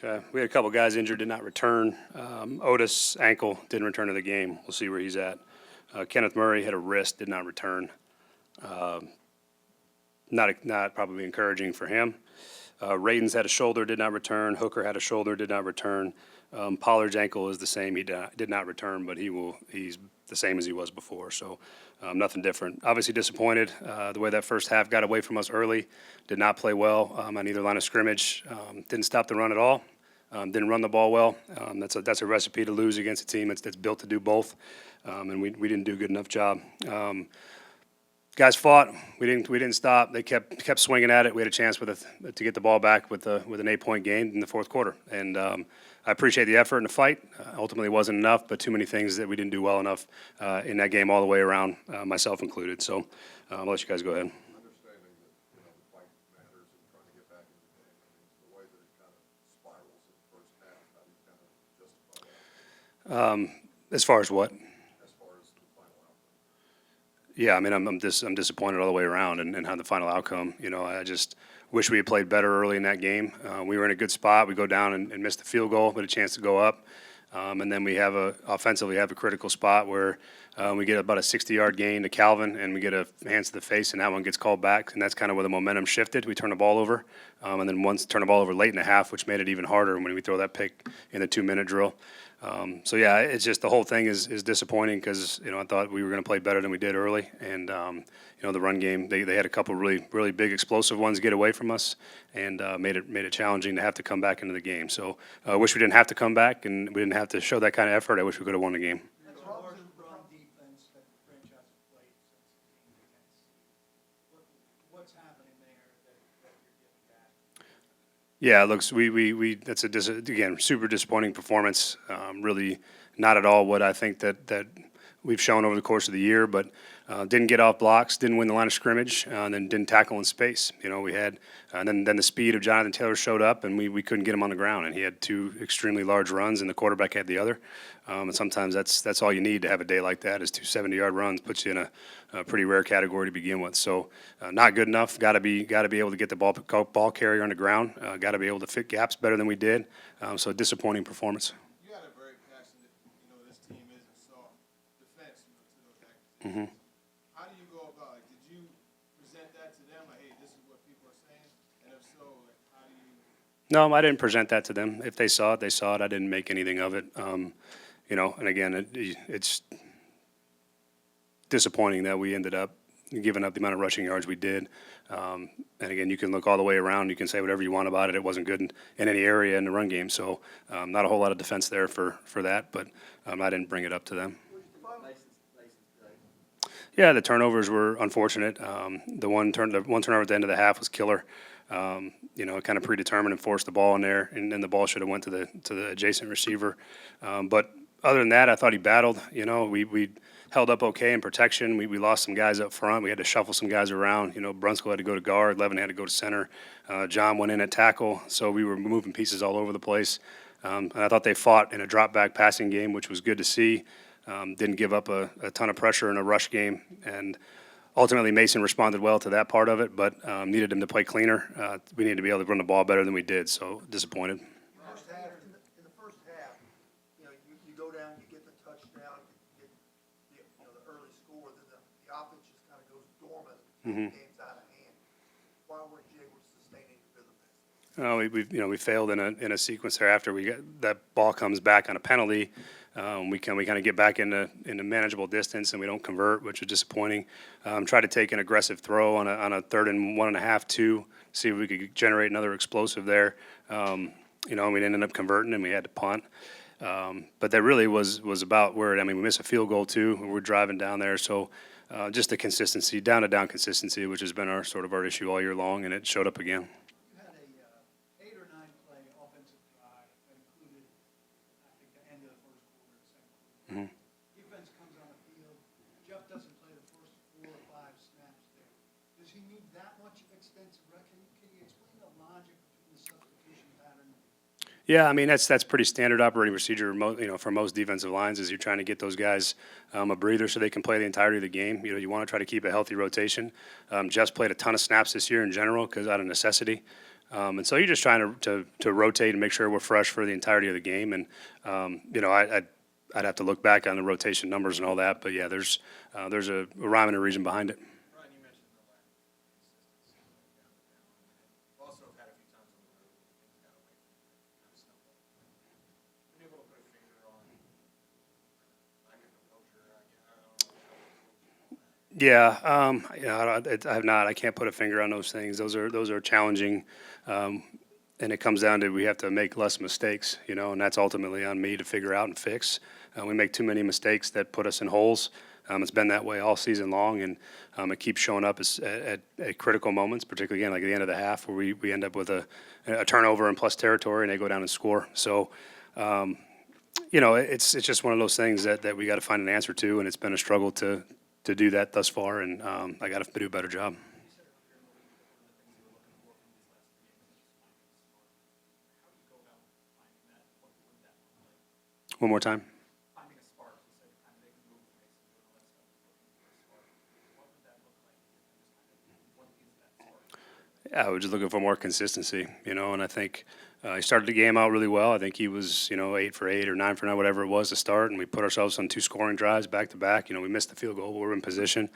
Okay. We had a couple guys injured, did not return. Otis, ankle, didn't return to the game. We'll see where he's at. Kenneth Murray had a wrist, did not return. Not probably encouraging for him. Radens had a shoulder, did not return. Hooker had a shoulder, did not return. Pollard's ankle is the same. He did not return, but he's the same as he was before. So nothing different. Obviously disappointed the way that first half got away from us early. Did not play well on either line of scrimmage. Didn't stop the run at all. Didn't run the ball well. That's a recipe to lose against a team that's built to do both, and we didn't do a good enough job. Guys fought. We didn't stop. They kept swinging at it. We had a chance to get the ball back with an 8-point game in the fourth quarter. And I appreciate the effort and the fight. Ultimately, it wasn't enough, but too many things that we didn't do well enough in that game all the way around, myself included. So I'll let you guys go ahead. Understanding that the fight matters and trying to get back in the game. I mean, the way that it kind of spirals in the first half, how do you kind of justify that? As far as what? As far as the final outcome. Yeah, I mean, I'm disappointed all the way around and how the final outcome. I just wish we had played better early in that game. We were in a good spot. We go down and miss the field goal, but a chance to go up. And then we offensively have a critical spot where we get about a 60-yard gain to Calvin, and we get a hands to the face, and that one gets called back. And that's kind of where the momentum shifted. We turned the ball over, and then once turned the ball over late in the half, which made it even harder when we throw that pick in the 2-minute drill. So yeah, it's just the whole thing is disappointing because I thought we were going to play better than we did early, and the run game they had a couple really big explosive ones get away from us, and made it challenging to have to come back into the game. So I wish we didn't have to come back and we didn't have to show that kind of effort. I wish we could have won the game. What's happening there that you're getting back? Yeah, it looks that's again super disappointing performance. Really, not at all what I think that we've shown over the course of the year. But didn't get off blocks, didn't win the line of scrimmage, and then didn't tackle in space. We had then the speed of Jonathan Taylor showed up, and we couldn't get him on the ground. And he had two extremely large runs, and the quarterback had the other. And sometimes that's all you need to have a day like that is 2 70-yard runs, puts you in a pretty rare category to begin with. So not good enough. Got to be able to get the ball carrier on the ground. Got to be able to fit gaps better than we did. So disappointing performance. You had a very passionate, this team is a soft defense, to those accusations. How do you go about it? Did you present that to them, like, hey, this is what people are saying? And if so, like, how do you? No, I didn't present that to them. If they saw it, they saw it. I didn't make anything of it. And again, it's disappointing that we ended up giving up the amount of rushing yards we did. And again, you can look all the way around. You can say whatever you want about it. It wasn't good in any area in the run game. So not a whole lot of defense there for that. But I didn't bring it up to them. Yeah, the turnovers were unfortunate. The one turnover at the end of the half was killer. Kind of predetermined and forced the ball in there, and then the ball should have went to the adjacent receiver. But other than that, I thought he battled. We held up okay in protection. We lost some guys up front. We had to shuffle some guys around. Brunskill had to go to guard. Levin had to go to center. John went in at tackle. So we were moving pieces all over the place. And I thought they fought in a drop-back passing game, which was good to see. Didn't give up a ton of pressure in a rush game. And ultimately, Mason responded well to that part of it, but needed him to play cleaner. We needed to be able to run the ball better than we did, so disappointed. In the first half, you go down, you get the touchdown, you get the early score, then the offense just kind of goes dormant. Game's out of hand. Why weren't you able to sustain any rhythm? We failed in a sequence there after we got that ball comes back on a penalty. We kind of get back into manageable distance, and we don't convert, which is disappointing. Try to take an aggressive throw on a 3rd and 1.5, 2, see if we could generate another explosive there. We ended up converting, and we had to punt. But that really was about where we missed a field goal too. We're driving down there, so just the consistency, down consistency, which has been our issue all year long, and it showed up again. You had a 8 or 9 play offensive drive that included, I think, the end of the first quarter, the second quarter. Defense comes on the field. Jeff doesn't play the first 4 or 5 snaps there. Does he need that much extensive rec? Can you explain the logic between the substitution pattern? Yeah, that's pretty standard operating procedure. For most defensive lines, is you're trying to get those guys a breather so they can play the entirety of the game. You want to try to keep a healthy rotation. Jeff's played a ton of snaps this year in general because out of necessity. And so you're just trying to rotate and make sure we're fresh for the entirety of the game. And, I'd have to look back on the rotation numbers and all that. But, yeah, there's a rhyme and a reason behind it. Brian, you mentioned the lack of consistency down the down, and also had a few times on the road where things got away from you, kind of snowballed. Been able to put a finger on lack of composure, I don't know. Yeah, I have not. I can't put a finger on those things. Those are challenging, and it comes down to we have to make less mistakes, and that's ultimately on me to figure out and fix. We make too many mistakes that put us in holes. It's been that way all season long, and it keeps showing up at critical moments, particularly again like at the end of the half where we end up with a turnover in plus territory and they go down and score. So. It's just one of those things that we got to find an answer to, and it's been a struggle to do that thus far, and I got to do a better job. One more time. Finding a spark, you said kind of they can move the Mason doing all that stuff, looking for a spark. What would that look like? What is that spark? Yeah, we're just looking for more consistency, and I think he started the game out really well. I think he was, 8 for 8 or 9 for 9, whatever it was to start, and we put ourselves on 2 scoring drives back to back. We missed the field goal, but we were in position.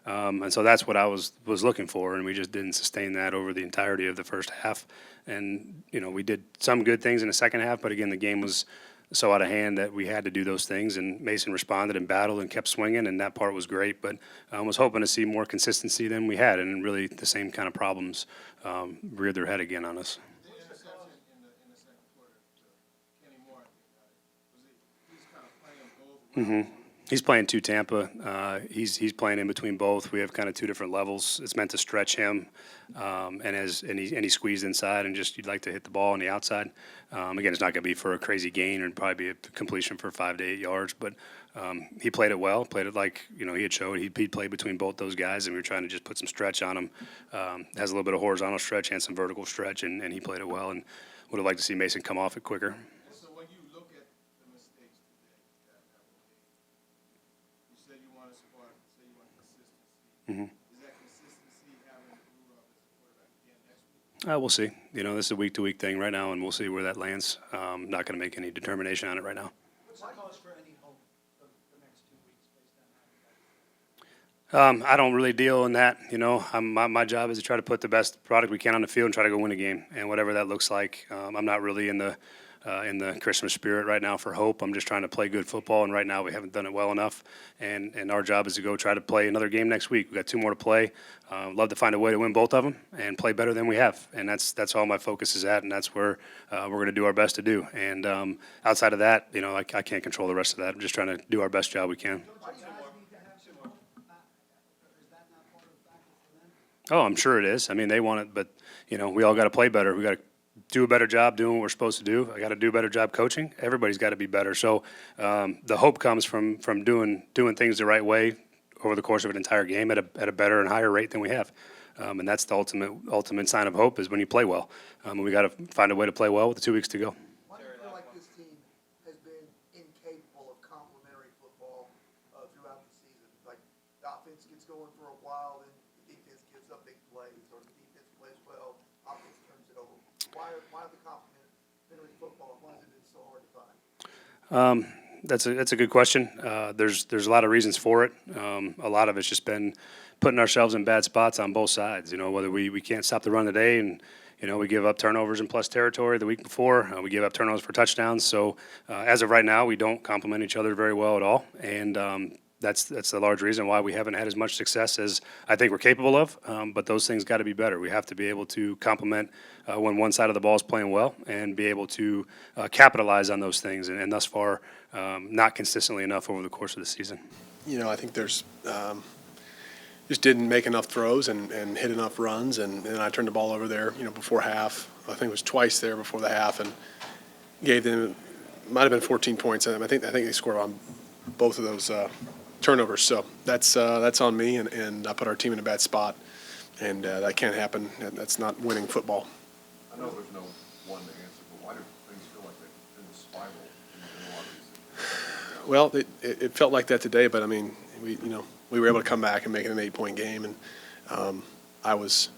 And so that's what I was looking for, and we just didn't sustain that over the entirety of the first half. And, we did some good things in the second half, but again, the game was so out of hand that we had to do those things, and Mason responded and battled and kept swinging, and that part was great. But I was hoping to see more consistency than we had, and really the same kind of problems reared their head again on us. The interception in the second quarter to Kenny Moore, I think, was it, he's kind of playing both routes. He's playing to Tampa. He's playing in between both. We have kind of 2 different levels. It's meant to stretch him, and he squeezed inside, and just you'd like to hit the ball on the outside. Again, it's not going to be for a crazy gain, and probably be a completion for 5 to 8 yards. But he played it well. Played it like he had showed. He played between both those guys, and we were trying to just put some stretch on him. Has a little bit of horizontal stretch and some vertical stretch, and he played it well. And would have liked to see Mason come off it quicker. So when you look at the mistakes today that were made, you said you want a spark, you said you want consistency. Is that consistency having Rudolph as a quarterback again next week? We'll see. This is a week-to-week thing right now, and we'll see where that lands. Not going to make any determination on it right now. What's the cause for any hope of the next 2 weeks based on how you guys? I don't really deal in that. My job is to try to put the best product we can on the field and try to go win a game, and whatever that looks like. I'm not really in the Christmas spirit right now for hope. I'm just trying to play good football, and right now we haven't done it well enough. And our job is to go try to play another game next week. We've got 2 more to play. Love to find a way to win both of them and play better than we have. And that's all my focus is at, and that's where we're going to do our best to do. And outside of that, I can't control the rest of that. I'm just trying to do our best job we can. Don't you guys need to have some, is that not part of the factor for them? Oh, I'm sure it is. I mean, they want it, but, we all got to play better. We got to do a better job doing what we're supposed to do. I got to do a better job coaching. Everybody's got to be better. So the hope comes from doing things the right way over the course of an entire game at a better and higher rate than we have. And that's the ultimate sign of hope is when you play well. And we got to find a way to play well with the 2 weeks to go. Why do you feel like this team has been incapable of complementary football throughout the season? Like the offense gets going for a while, then the defense gives up big plays, or the defense plays well, offense turns it over. Why the complementary football? Why has it been so hard to find? That's a good question. There's a lot of reasons for it. A lot of it's just been putting ourselves in bad spots on both sides. Whether we can't stop the run today, and we give up turnovers in plus territory the week before. We give up turnovers for touchdowns. So as of right now, we don't complement each other very well at all, and that's the large reason why we haven't had as much success as I think we're capable of. But those things got to be better. We have to be able to complement when one side of the ball is playing well, and be able to capitalize on those things. And thus far, not consistently enough over the course of the season. I think there's just didn't make enough throws and hit enough runs, and then I turned the ball over there, before half. I think it was twice there before the half, and gave them might have been 14 points. I think they scored on both of those turnovers. So that's on me, and I put our team in a bad spot, and that can't happen. That's not winning football. I know there's no one to answer, but why do things feel like they've been a spiral in a lot of these? Well, it felt like that today, but I mean, we were able to come back and make it an 8-point game, and I was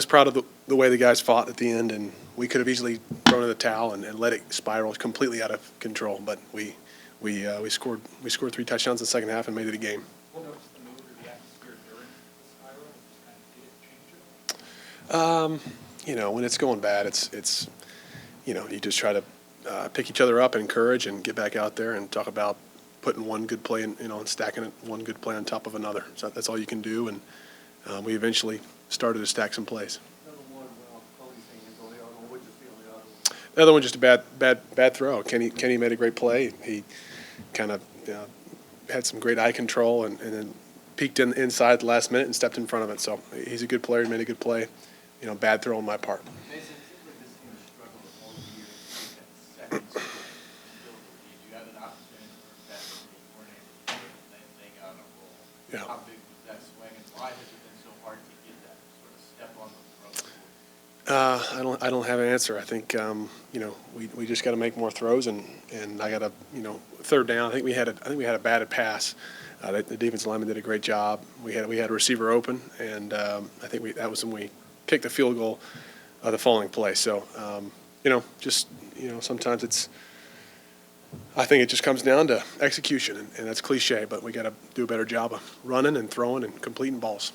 proud of the way the guys fought at the end, and we could have easily thrown in the towel and let it spiral completely out of control. But we scored 3 touchdowns in the second half and made it a game. What was the mood or the atmosphere during the spiral? Just kind of did it change it? You know, when it's going bad, it's you know, you just try to pick each other up, encourage, and get back out there and talk about putting one good play in, you know, and stacking it one good play on top of another. So that's all you can do, and we eventually started to stack some plays. The other one just a bad throw. Kenny made a great play. He kind of had some great eye control and then peeked inside at the last minute and stepped in front of it. So he's a good player. He made a good play. You know, bad throw on my part. Mason, it seems like this team has struggled all year to get that second score and build the lead. You had an opportunity for that and you weren't able to do it, and they got on a roll. Yeah. How big was that swing, and why has it been so hard to get that sort of step on the throat? I don't have an answer. I think you know, we just got to make more throws, and I got to, you know, third down. I think we had a batted pass. The defensive lineman did a great job. We had a receiver open, and I think that was when we kicked the field goal the following play. So you know, just, you know, sometimes I think it just comes down to execution, and that's cliche, but we got to do a better job of running and throwing and completing balls.